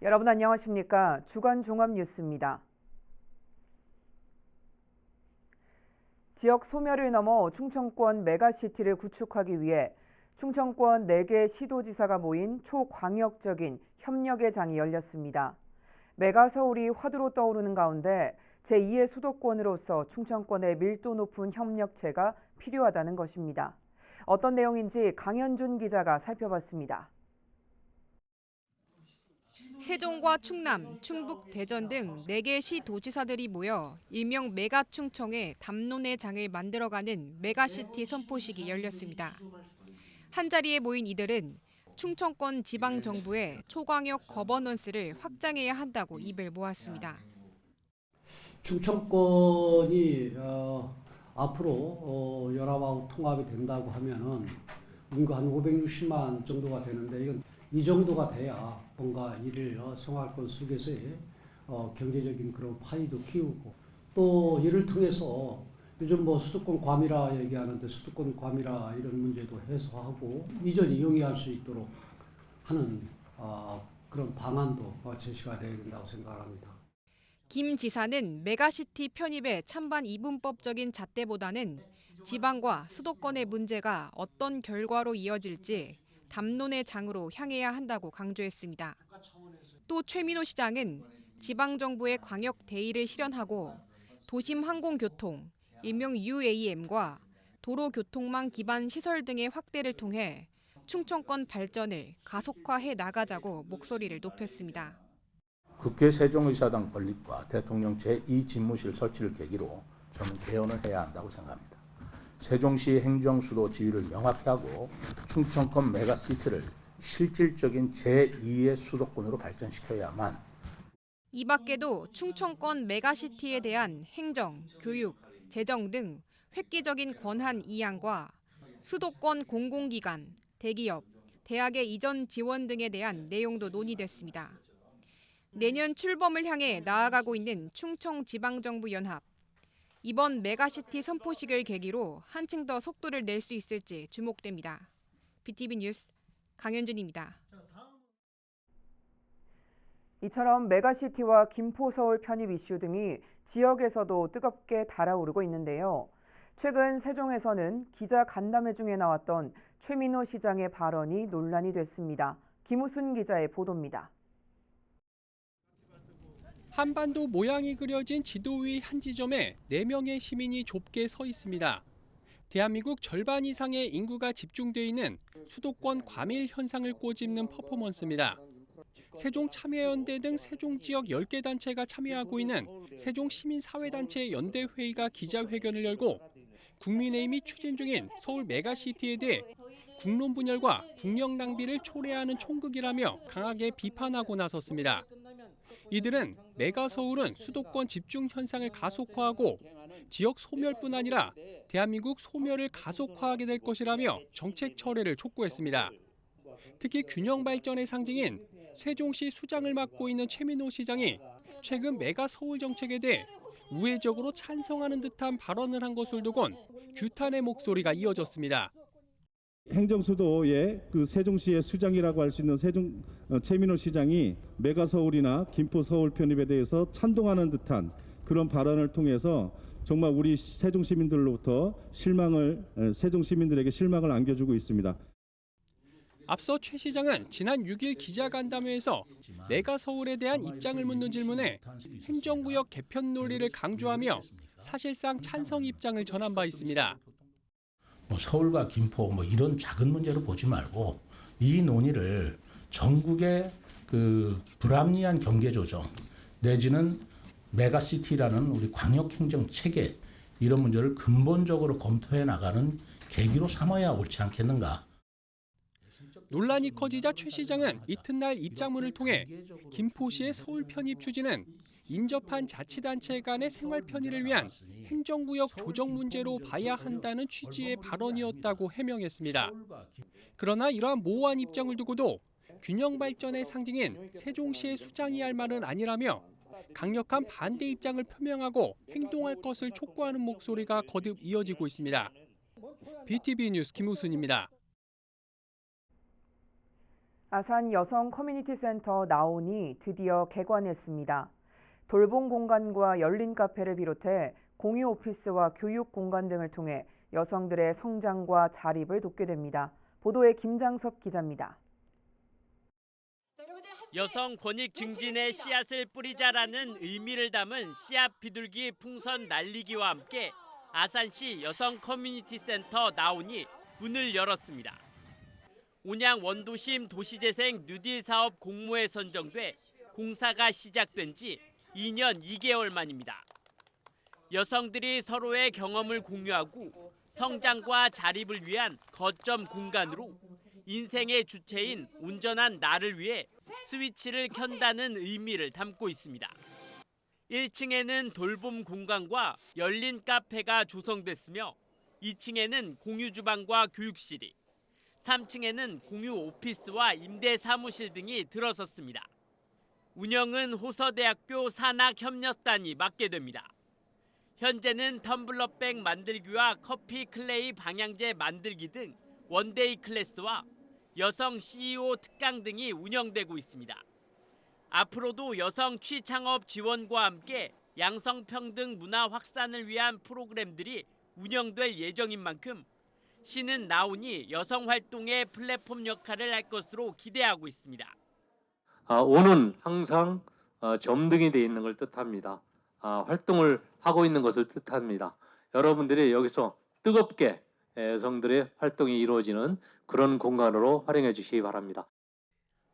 여러분 안녕하십니까? 주간 종합 뉴스입니다. 지역 소멸을 넘어 충청권 메가시티를 구축하기 위해 충청권 4개 시도지사가 모인 초광역적인 협력의 장이 열렸습니다. 메가서울이 화두로 떠오르는 가운데 제2의 수도권으로서 충청권의 밀도 높은 협력체가 필요하다는 것입니다. 어떤 내용인지 강현준 기자가 살펴봤습니다. 세종과 충남, 충북, 대전 등 4개 시 도지사들이 모여 일명 메가충청의 담론의 장을 만들어가는 메가시티 선포식이 열렸습니다. 한자리에 모인 이들은 충청권 지방정부의 초광역 거버넌스를 확장해야 한다고 입을 모았습니다. 충청권이 앞으로 연합하고 통합이 된다고 하면은 인구 한 560만 정도가 되는데 이건 이 정도가 돼야 뭔가 이를 성할권 속에서의 경제적인 그런 파이도 키우고 또 이를 통해서 요즘 뭐 수도권 과밀화 얘기하는데 수도권 과밀화 이런 문제도 해소하고 이전이 용이할 수 있도록 하는 그런 방안도 제시가 되어야 된다고 생각합니다. 김 지사는 메가시티 편입의 찬반 이분법적인 잣대보다는 지방과 수도권의 문제가 어떤 결과로 이어질지 담론의 장으로 향해야 한다고 강조했습니다. 또 최민호 시장은 지방정부의 광역 대의를 실현하고 도심 항공교통, 일명 UAM과 도로교통망 기반 시설 등의 확대를 통해 충청권 발전을 가속화해 나가자고 목소리를 높였습니다. 국회 세종의사당 건립과 대통령 제2집무실 설치를 계기로 저는 개헌을 해야 한다고 생각합니다. 세종시 행정수도 지위를 명확히 하고 충청권 메가시티를 실질적인 제2의 수도권으로 발전시켜야만 이 밖에도 충청권 메가시티에 대한 행정, 교육, 재정 등 획기적인 권한 이양과 수도권 공공기관, 대기업, 대학의 이전 지원 등에 대한 내용도 논의됐습니다. 내년 출범을 향해 나아가고 있는 충청지방정부연합. 이번 메가시티 선포식을 계기로 한층 더 속도를 낼 수 있을지 주목됩니다. BTV 뉴스 강현준입니다. 이처럼 메가시티와 김포서울 편입 이슈 등이 지역에서도 뜨겁게 달아오르고 있는데요. 최근 세종에서는 기자 간담회 중에 나왔던 최민호 시장의 발언이 논란이 됐습니다. 김우순 기자의 보도입니다. 한반도 모양이 그려진 지도 위 한 지점에 4명의 시민이 좁게 서 있습니다. 대한민국 절반 이상의 인구가 집중돼 있는 수도권 과밀 현상을 꼬집는 퍼포먼스입니다. 세종 참여연대 등 세종 지역 10개 단체가 참여하고 있는 세종 시민사회단체 연대회의가 기자회견을 열고 국민의힘이 추진 중인 서울 메가시티에 대해 국론 분열과 국력 낭비를 초래하는 총극이라며 강하게 비판하고 나섰습니다. 이들은 메가서울은 수도권 집중 현상을 가속화하고 지역 소멸뿐 아니라 대한민국 소멸을 가속화하게 될 것이라며 정책 철회를 촉구했습니다. 특히 균형 발전의 상징인 세종시 수장을 맡고 있는 최민호 시장이 최근 메가서울 정책에 대해 우회적으로 찬성하는 듯한 발언을 한 것을 두곤 규탄의 목소리가 이어졌습니다. 행정수도의 그 세종시의 수장이라고 할 수 있는 최민호 시장이 메가서울이나 김포서울 편입에 대해서 찬동하는 듯한 그런 발언을 통해서 정말 우리 세종 시민들로부터 세종 시민들에게 실망을 안겨주고 있습니다. 앞서 최 시장은 지난 6일 기자간담회에서 메가서울에 대한 입장을 묻는 질문에 행정구역 개편 논리를 강조하며 사실상 찬성 입장을 전한 바 있습니다. 서울과 김포 이런 작은 문제로 보지 말고 이 논의를 전국의 그 불합리한 경계 조정 내지는 메가시티라는 우리 광역행정 체계 이런 문제를 근본적으로 검토해 나가는 계기로 삼아야 옳지 않겠는가. 논란이 커지자 최 시장은 이튿날 입장문을 통해 김포시의 서울 편입 추진은 인접한 자치단체 간의 생활 편의를 위한 행정구역 조정 문제로 봐야 한다는 취지의 발언이었다고 해명했습니다. 그러나 이러한 모호한 입장을 두고도 균형 발전의 상징인 세종시의 수장이 할 말은 아니라며 강력한 반대 입장을 표명하고 행동할 것을 촉구하는 목소리가 거듭 이어지고 있습니다. BTV 뉴스 김우순입니다. 아산 여성 커뮤니티 센터 나온이 드디어 개관했습니다. 돌봄 공간과 열린 카페를 비롯해 공유 오피스와 교육 공간 등을 통해 여성들의 성장과 자립을 돕게 됩니다. 보도에 김장섭 기자입니다. 여성 권익 증진의 씨앗을 뿌리자라는 의미를 담은 씨앗 비둘기 풍선 날리기와 함께 아산시 여성 커뮤니티 센터 나온이 문을 열었습니다. 온양 원도심 도시재생 뉴딜 사업 공모에 선정돼 공사가 시작된 지 2년 2개월 만입니다. 여성들이 서로의 경험을 공유하고 성장과 자립을 위한 거점 공간으로 인생의 주체인 온전한 나를 위해 스위치를 켠다는 의미를 담고 있습니다. 1층에는 돌봄 공간과 열린 카페가 조성됐으며 2층에는 공유 주방과 교육실이, 3층에는 공유 오피스와 임대 사무실 등이 들어섰습니다. 운영은 호서대학교 산학협력단이 맡게 됩니다. 현재는 텀블러백 만들기와 커피 클레이 방향제 만들기 등 원데이 클래스와 여성 CEO 특강 등이 운영되고 있습니다. 앞으로도 여성 취창업 지원과 함께 양성평등 문화 확산을 위한 프로그램들이 운영될 예정인 만큼 시는 나온이 여성 활동의 플랫폼 역할을 할 것으로 기대하고 있습니다. 오는 항상 점등이 돼 있는 걸 뜻합니다. 활동을 하고 있는 것을 뜻합니다. 여러분들이 여기서 뜨겁게 여성들의 활동이 이루어지는 그런 공간으로 활용해 주시기 바랍니다.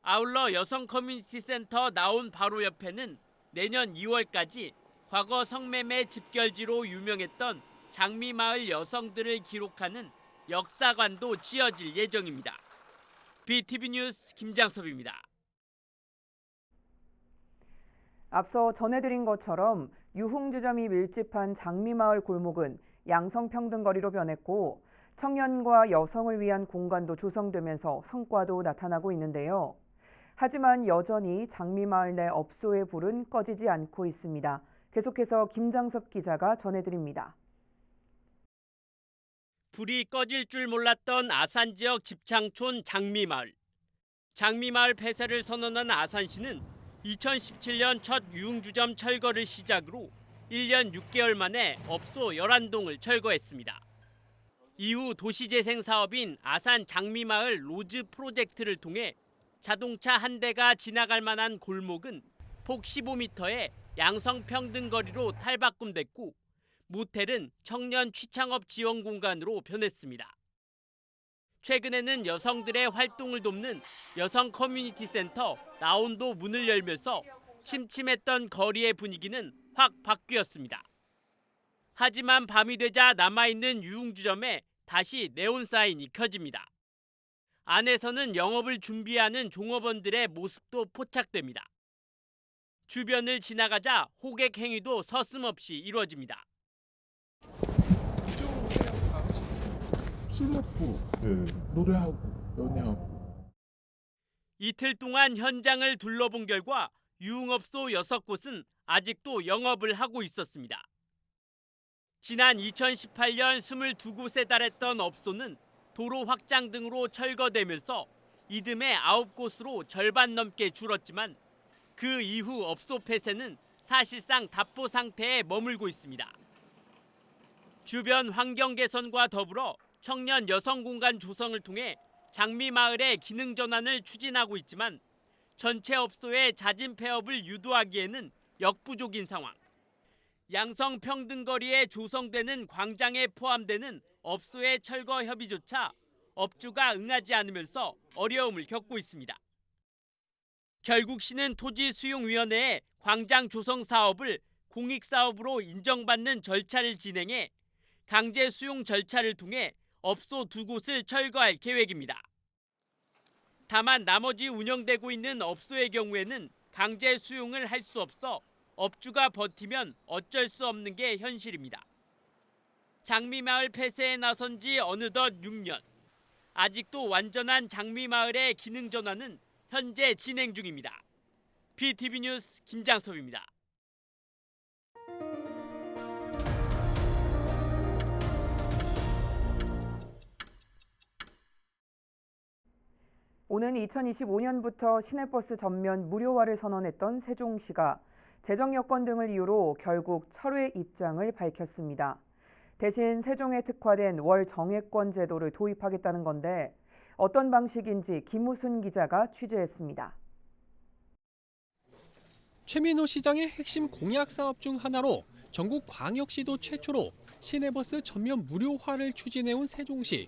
아울러 여성 커뮤니티 센터 나온 바로 옆에는 내년 2월까지 과거 성매매 집결지로 유명했던 장미마을 여성들을 기록하는 역사관도 지어질 예정입니다. BTV 뉴스 김장섭입니다. 앞서 전해드린 것처럼 유흥주점이 밀집한 장미마을 골목은 양성평등거리로 변했고 청년과 여성을 위한 공간도 조성되면서 성과도 나타나고 있는데요. 하지만 여전히 장미마을 내 업소의 불은 꺼지지 않고 있습니다. 계속해서 김장섭 기자가 전해드립니다. 불이 꺼질 줄 몰랐던 아산 지역 집창촌 장미마을. 장미마을 폐쇄를 선언한 아산시는 2017년 첫 유흥주점 철거를 시작으로 1년 6개월 만에 업소 11동을 철거했습니다. 이후 도시재생 사업인 아산 장미마을 로즈 프로젝트를 통해 자동차 한 대가 지나갈 만한 골목은 폭 15m의 양성평등거리로 탈바꿈됐고 모텔은 청년 취창업 지원 공간으로 변했습니다. 최근에는 여성들의 활동을 돕는 여성 커뮤니티 센터 나온도 문을 열면서 침침했던 거리의 분위기는 확 바뀌었습니다. 하지만 밤이 되자 남아있는 유흥주점에 다시 네온 사인이 켜집니다. 안에서는 영업을 준비하는 종업원들의 모습도 포착됩니다. 주변을 지나가자 호객 행위도 서슴없이 이루어집니다. 술 먹고 노래하고 연애하고. 이틀 동안 현장을 둘러본 결과 유흥업소 6곳은 아직도 영업을 하고 있었습니다. 지난 2018년 22곳에 달했던 업소는 도로 확장 등으로 철거되면서 이듬해 9곳으로 절반 넘게 줄었지만 그 이후 업소 폐쇄는 사실상 답보 상태에 머물고 있습니다. 주변 환경 개선과 더불어 청년 여성 공간 조성을 통해 장미마을의 기능 전환을 추진하고 있지만 전체 업소의 잦은 폐업을 유도하기에는 역부족인 상황. 양성평등거리에 조성되는 광장에 포함되는 업소의 철거 협의조차 업주가 응하지 않으면서 어려움을 겪고 있습니다. 결국 시는 토지수용위원회에 광장 조성 사업을 공익사업으로 인정받는 절차를 진행해 강제 수용 절차를 통해 업소 2곳을 철거할 계획입니다. 다만 나머지 운영되고 있는 업소의 경우에는 강제 수용을 할 수 없어 업주가 버티면 어쩔 수 없는 게 현실입니다. 장미마을 폐쇄에 나선 지 어느덧 6년. 아직도 완전한 장미마을의 기능 전환은 현재 진행 중입니다. BTV 뉴스 김장섭입니다. 오는 2025년부터 시내버스 전면 무료화를 선언했던 세종시가 재정 여건 등을 이유로 결국 철회 입장을 밝혔습니다. 대신 세종에 특화된 월 정액권 제도를 도입하겠다는 건데 어떤 방식인지 김우순 기자가 취재했습니다. 최민호 시장의 핵심 공약 사업 중 하나로 전국 광역시도 최초로 시내버스 전면 무료화를 추진해온 세종시.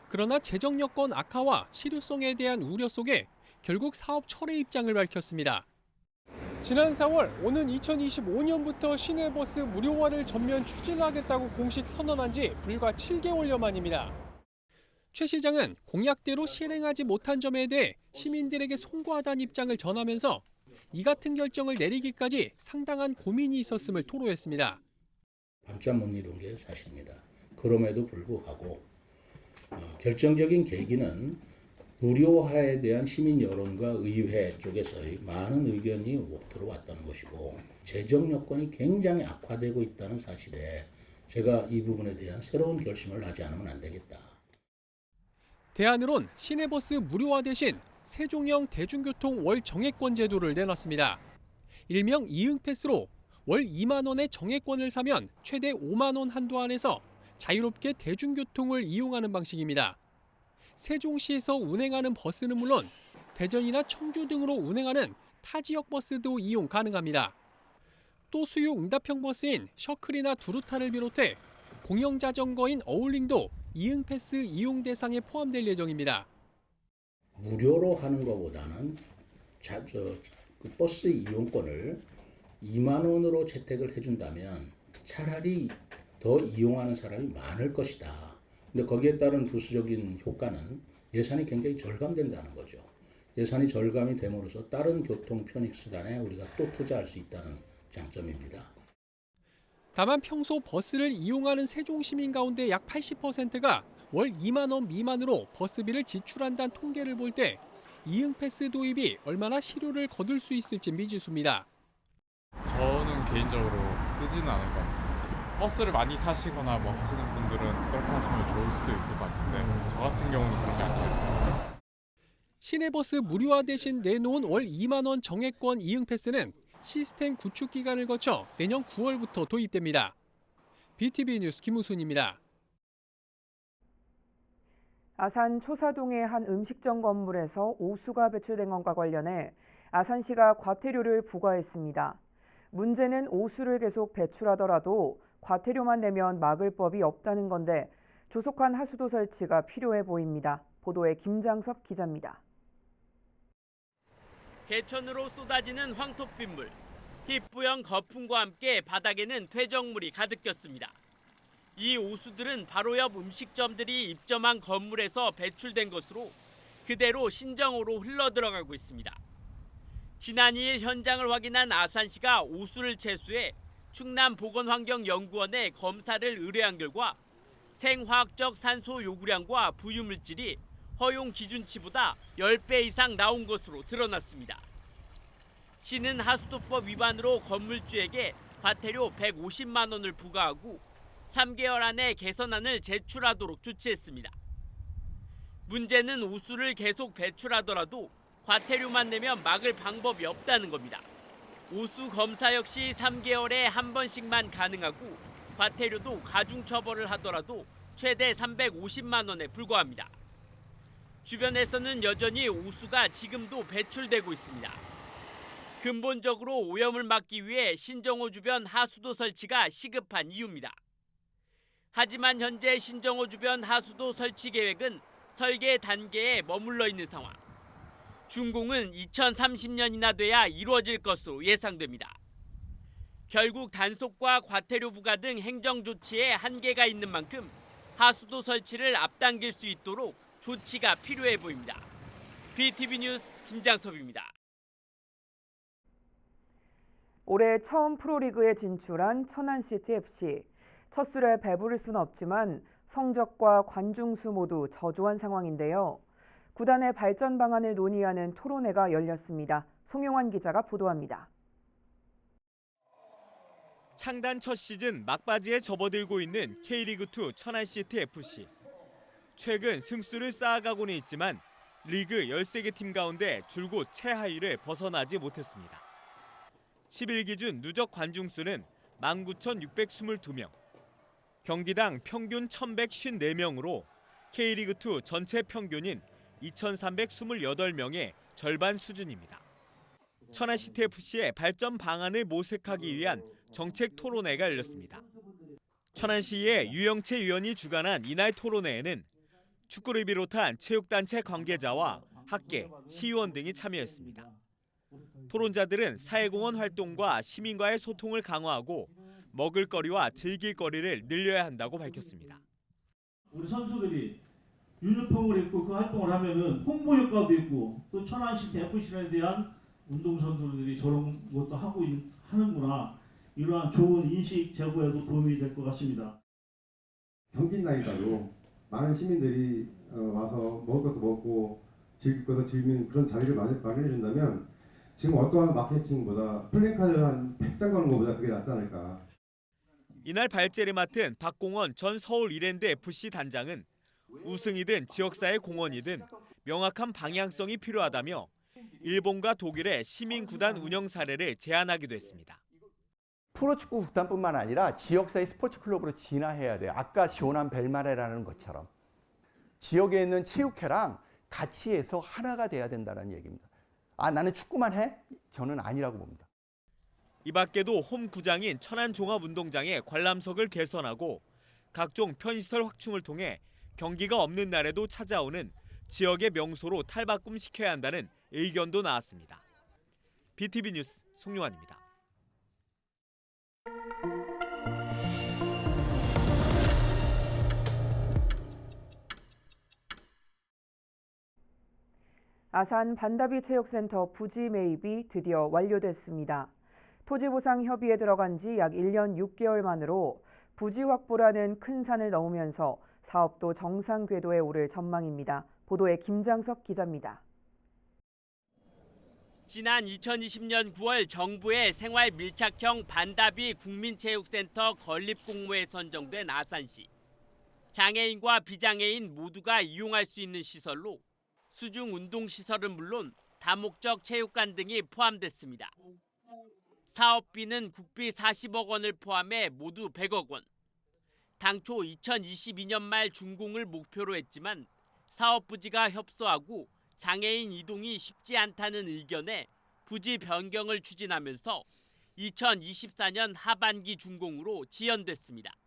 그러나 재정 여건 악화와 실효성에 대한 우려 속에 결국 사업 철회 입장을 밝혔습니다. 지난 4월 오는 2025년부터 시내버스 무료화를 전면 추진하겠다고 공식 선언한 지 불과 7개월여 만입니다. 최 시장은 공약대로 실행하지 못한 점에 대해 시민들에게 송구하다는 입장을 전하면서 이 같은 결정을 내리기까지 상당한 고민이 있었음을 토로했습니다. 밤잠 못 이룬 게 사실입니다. 그럼에도 불구하고 결정적인 계기는 무료화에 대한 시민 여론과 의회 쪽에서의 많은 의견이 들어왔다는 것이고 재정 여건이 굉장히 악화되고 있다는 사실에 제가 이 부분에 대한 새로운 결심을 하지 않으면 안 되겠다. 대안으론 시내버스 무료화 대신 세종형 대중교통 월 정액권 제도를 내놨습니다. 일명 이응패스로 월 2만 원의 정액권을 사면 최대 5만 원 한도 안에서 자유롭게 대중교통을 이용하는 방식입니다. 세종시에서 운행하는 버스는 물론 대전이나 청주 등으로 운행하는 타 지역 버스도 이용 가능합니다. 또 수요 응답형 버스인 셔클이나 두루타를 비롯해 공영 자전거인 어울링도 이응패스 이용 대상에 포함될 예정입니다. 무료로 하는 것보다는 그 버스 이용권을 2만 원으로 채택을 해준다면 차라리 더 이용하는 사람이 많을 것이다. 근데 거기에 따른 부수적인 효과는 예산이 굉장히 절감된다는 거죠. 예산이 절감이 됨으로써 다른 교통 편익 수단에 우리가 또 투자할 수 있다는 장점입니다. 다만 평소 버스를 이용하는 세종 시민 가운데 약 80%가 월 2만 원 미만으로 버스비를 지출한다는 통계를 볼 때 이응패스 도입이 얼마나 실효를 거둘 수 있을지 미지수입니다. 저는 개인적으로 쓰지는 않을 것 같습니다. 버스를 많이 타시거나 뭐 하시는 분들은 그렇게 하시면 좋을 수도 있을 것 같은데 저 같은 경우는 그런 게 아니라 있습니다. 시내버스 무료화 대신 내놓은 월 2만 원 정액권 이응패스는 시스템 구축 기간을 거쳐 내년 9월부터 도입됩니다. BTV 뉴스 김우순입니다. 아산 초사동의 한 음식점 건물에서 오수가 배출된 것과 관련해 아산시가 과태료를 부과했습니다. 문제는 오수를 계속 배출하더라도 과태료만 내면 막을 법이 없다는 건데 조속한 하수도 설치가 필요해 보입니다. 보도에 김장섭 기자입니다. 개천으로 쏟아지는 황토빗물, 희뿌연 거품과 함께 바닥에는 퇴적물이 가득 꼈습니다. 이 오수들은 바로 옆 음식점들이 입점한 건물에서 배출된 것으로 그대로 신정호로 흘러들어가고 있습니다. 지난 2일 현장을 확인한 아산시가 오수를 채수해 충남보건환경연구원에 검사를 의뢰한 결과 생화학적 산소 요구량과 부유물질이 허용 기준치보다 10배 이상 나온 것으로 드러났습니다. 시는 하수도법 위반으로 건물주에게 과태료 150만 원을 부과하고 3개월 안에 개선안을 제출하도록 조치했습니다. 문제는 오수를 계속 배출하더라도 과태료만 내면 막을 방법이 없다는 겁니다. 오수 검사 역시 3개월에 한 번씩만 가능하고 과태료도 가중처벌을 하더라도 최대 350만 원에 불과합니다. 주변에서는 여전히 오수가 지금도 배출되고 있습니다. 근본적으로 오염을 막기 위해 신정호 주변 하수도 설치가 시급한 이유입니다. 하지만 현재 신정호 주변 하수도 설치 계획은 설계 단계에 머물러 있는 상황. 준공은 2030년이나 돼야 이루어질 것으로 예상됩니다. 결국 단속과 과태료 부과 등 행정 조치에 한계가 있는 만큼 하수도 설치를 앞당길 수 있도록 조치가 필요해 보입니다. BTV 뉴스 김장섭입니다. 올해 처음 프로리그에 진출한 천안시티FC. 첫 술에 배부를 수는 없지만 성적과 관중수 모두 저조한 상황인데요. 구단의 발전 방안을 논의하는 토론회가 열렸습니다. 송용환 기자가 보도합니다. 창단 첫 시즌 막바지에 접어들고 있는 K리그2 천안시티FC. 최근 승수를 쌓아가고는 있지만 리그 13개 팀 가운데 줄곧 최하위를 벗어나지 못했습니다. 10일 기준 누적 관중 수는 19,622명, 경기당 평균 1,154명으로 K리그2 전체 평균인 2,328명의 절반 수준입니다. 천안시티FC의 발전 방안을 모색하기 위한 정책 토론회가 열렸습니다. 천안시의 유영채 의원이 주관한 이날 토론회에는 축구를 비롯한 체육단체 관계자와 학계, 시의원 등이 참여했습니다. 토론자들은 사회공헌 활동과 시민과의 소통을 강화하고 먹을거리와 즐길거리를 늘려야 한다고 밝혔습니다. 우리 선수들이 유니폼을 입고 그 활동을 하면은 홍보 효과도 있고 또 천안시티 FC에 대한 운동선수들이 저런 것도 하는구나. 이러한 좋은 인식 제고에도 도움이 될 것 같습니다. 경기 날이라도 많은 시민들이 와서 먹을 것도 먹고 즐길 것도 즐기는 그런 자리를 마련해 준다면 지금 어떠한 마케팅보다 플래카드 한 100장 거는 것보다 그게 낫지 않을까. 이날 발제를 맡은 박공원 전 서울 이랜드 FC 단장은 우승이든 지역사회 공헌이든 명확한 방향성이 필요하다며 일본과 독일의 시민구단 운영 사례를 제안하기도 했습니다. 프로축구 구단뿐만 아니라 지역사회 스포츠 클럽으로 진화해야 돼요. 아까 시원한 벨마레라는 것처럼 지역에 있는 체육회랑 같이 해서 하나가 돼야 된다는 얘기입니다. 나는 축구만 해? 저는 아니라고 봅니다. 이 밖에도 홈구장인 천안종합운동장의 관람석을 개선하고 각종 편의시설 확충을 통해 경기가 없는 날에도 찾아오는 지역의 명소로 탈바꿈시켜야 한다는 의견도 나왔습니다. BTV 뉴스 송용환입니다. 아산 반다비 체육센터 부지 매입이 드디어 완료됐습니다. 토지보상 협의에 들어간 지 약 1년 6개월 만으로 부지 확보라는 큰 산을 넘으면서 사업도 정상 궤도에 오를 전망입니다. 보도에 김장석 기자입니다. 지난 2020년 9월 정부의 생활 밀착형 반다비 국민체육센터 건립 공모에 선정된 아산시. 장애인과 비장애인 모두가 이용할 수 있는 시설로 수중 운동시설은 물론 다목적 체육관 등이 포함됐습니다. 사업비는 국비 40억 원을 포함해 모두 100억 원. 당초 2022년 말 준공을 목표로 했지만 사업 부지가 협소하고 장애인 이동이 쉽지 않다는 의견에 부지 변경을 추진하면서 2024년 하반기 준공으로 지연됐습니다.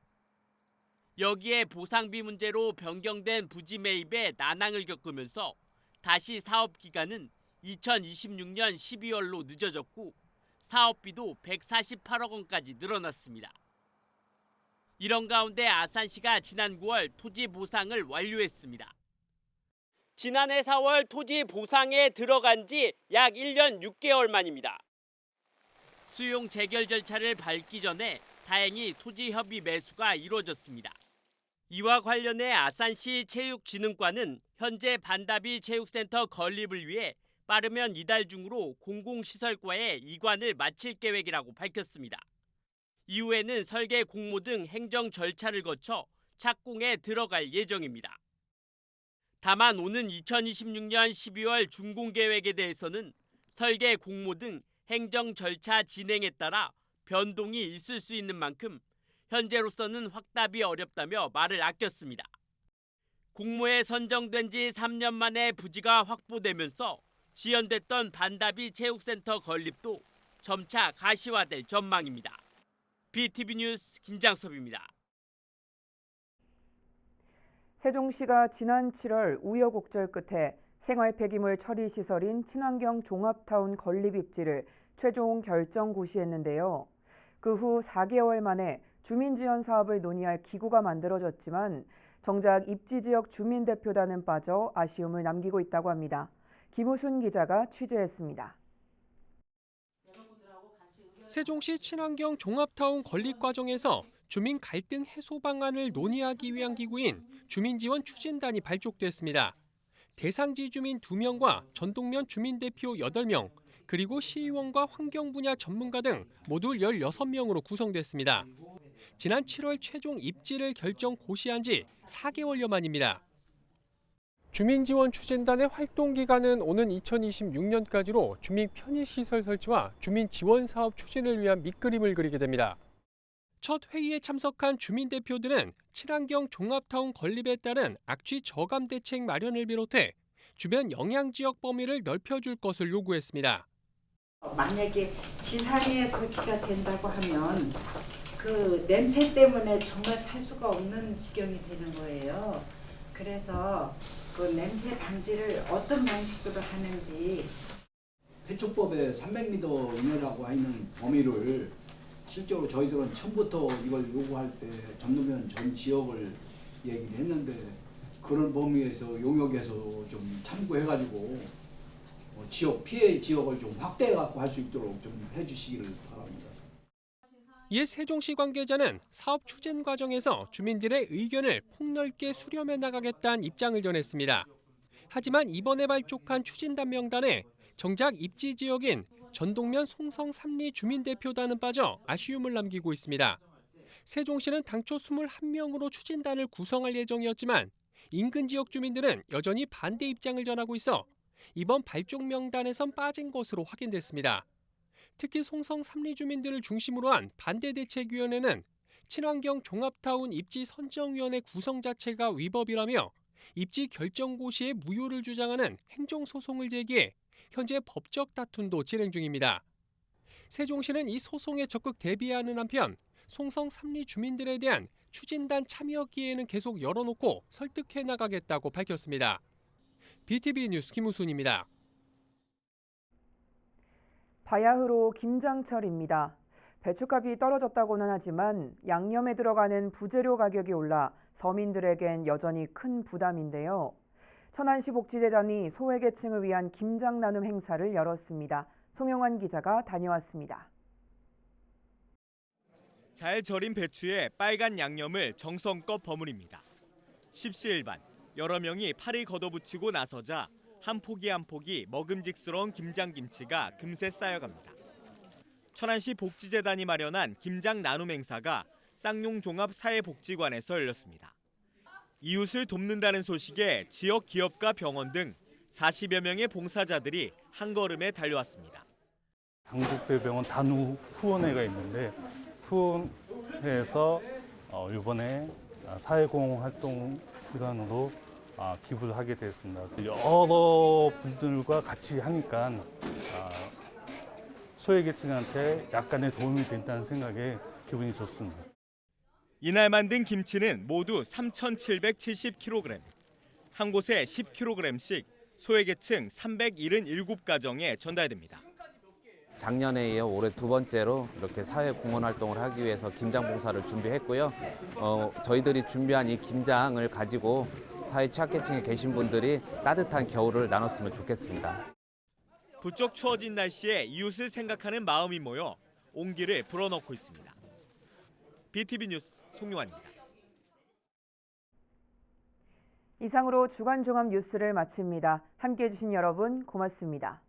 여기에 보상비 문제로 변경된 부지 매입에 난항을 겪으면서 다시 사업 기간은 2026년 12월로 늦어졌고 사업비도 148억 원까지 늘어났습니다. 이런 가운데 아산시가 지난 9월 토지 보상을 완료했습니다. 지난해 4월 토지 보상에 들어간 지 약 1년 6개월 만입니다. 수용 재결 절차를 밟기 전에 다행히 토지 협의 매수가 이루어졌습니다. 이와 관련해 아산시 체육진흥과는 현재 반다비 체육센터 건립을 위해 빠르면 이달 중으로 공공시설과의 이관을 마칠 계획이라고 밝혔습니다. 이후에는 설계 공모 등 행정 절차를 거쳐 착공에 들어갈 예정입니다. 다만 오는 2026년 12월 준공 계획에 대해서는 설계 공모 등 행정 절차 진행에 따라 변동이 있을 수 있는 만큼 현재로서는 확답이 어렵다며 말을 아꼈습니다. 공모에 선정된 지 3년 만에 부지가 확보되면서 지연됐던 반다비 체육센터 건립도 점차 가시화될 전망입니다. BTV 뉴스 김장섭입니다. 세종시가 지난 7월 우여곡절 끝에 생활 폐기물 처리 시설인 친환경 종합타운 건립 입지를 최종 결정 고시했는데요. 그 후 4개월 만에 주민지원 사업을 논의할 기구가 만들어졌지만 정작 입지지역 주민대표단은 빠져 아쉬움을 남기고 있다고 합니다. 김우순 기자가 취재했습니다. 세종시 친환경 종합타운 건립 과정에서 주민 갈등 해소 방안을 논의하기 위한 기구인 주민지원 추진단이 발족됐습니다. 대상지 주민 2명과 전동면 주민대표 8명, 그리고 시의원과 환경 분야 전문가 등 모두 16명으로 구성됐습니다. 지난 7월 최종 입지를 결정 고시한 지 4개월여 만입니다. 주민지원 추진단의 활동 기간은 오는 2026년까지로 주민 편의시설 설치와 주민지원 사업 추진을 위한 밑그림을 그리게 됩니다. 첫 회의에 참석한 주민 대표들은 친환경 종합타운 건립에 따른 악취 저감 대책 마련을 비롯해 주변 영향지역 범위를 넓혀줄 것을 요구했습니다. 만약에 지상에 설치가 된다고 하면 그 냄새 때문에 정말 살 수가 없는 지경이 되는 거예요. 그래서 그 냄새 방지를 어떤 방식으로 하는지. 해촉법에 300m 이내라고 하는 범위를 실제로 저희들은 처음부터 이걸 요구할 때 전노면 전 지역을 얘기를 했는데 그런 범위에서 용역에서 좀 참고해가지고 지역 피해 지역을 좀 확대해갖고 할 수 있도록 좀 해주시기를 바랍니다. 이에 세종시 관계자는 사업 추진 과정에서 주민들의 의견을 폭넓게 수렴해 나가겠다는 입장을 전했습니다. 하지만 이번에 발족한 추진단 명단에 정작 입지 지역인 전동면 송성 3리 주민대표단은 빠져 아쉬움을 남기고 있습니다. 세종시는 당초 21명으로 추진단을 구성할 예정이었지만 인근 지역 주민들은 여전히 반대 입장을 전하고 있어 이번 발족 명단에선 빠진 것으로 확인됐습니다. 특히 송성 3리 주민들을 중심으로 한 반대대책위원회는 친환경 종합타운 입지 선정위원회 구성 자체가 위법이라며 입지 결정고시의 무효를 주장하는 행정소송을 제기해 현재 법적 다툼도 진행 중입니다. 세종시는 이 소송에 적극 대비하는 한편 송성 3리 주민들에 대한 추진단 참여 기회는 계속 열어놓고 설득해 나가겠다고 밝혔습니다. BTV 뉴스 김우순입니다. 바야흐로 김장철입니다. 배춧값이 떨어졌다고는 하지만 양념에 들어가는 부재료 가격이 올라 서민들에겐 여전히 큰 부담인데요. 천안시 복지재단이 소외계층을 위한 김장 나눔 행사를 열었습니다. 송영환 기자가 다녀왔습니다. 잘 절인 배추에 빨간 양념을 정성껏 버무립니다. 십시일반 여러 명이 팔을 걷어붙이고 나서자 한 포기 한 포기 먹음직스러운 김장김치가 금세 쌓여갑니다. 천안시 복지재단이 마련한 김장 나눔 행사가 쌍용종합사회복지관에서 열렸습니다. 이웃을 돕는다는 소식에 지역 기업과 병원 등 40여 명의 봉사자들이 한걸음에 달려왔습니다. 한국배병원 단후 후원회가 있는데 후원회에서 이번에 사회공헌활동 일환으로 기부를 하게 됐습니다. 여러 분들과 같이 하니까 소외계층한테 약간의 도움이 된다는 생각에 기분이 좋습니다. 이날 만든 김치는 모두 3,770kg. 한 곳에 10kg씩 소외계층 377가정에 전달됩니다. 작년에 이어 올해 두 번째로 이렇게 사회공헌 활동을 하기 위해서 김장 봉사를 준비했고요. 저희들이 준비한 이 김장을 가지고 사회 취약계층에 계신 분들이 따뜻한 겨울을 나눴으면 좋겠습니다. 부쩍 추워진 날씨에 이웃을 생각하는 마음이 모여 온기를 불어넣고 있습니다. BTV 뉴스 송용환입니다. 이상으로 주간 종합 뉴스를 마칩니다. 함께해 주신 여러분 고맙습니다.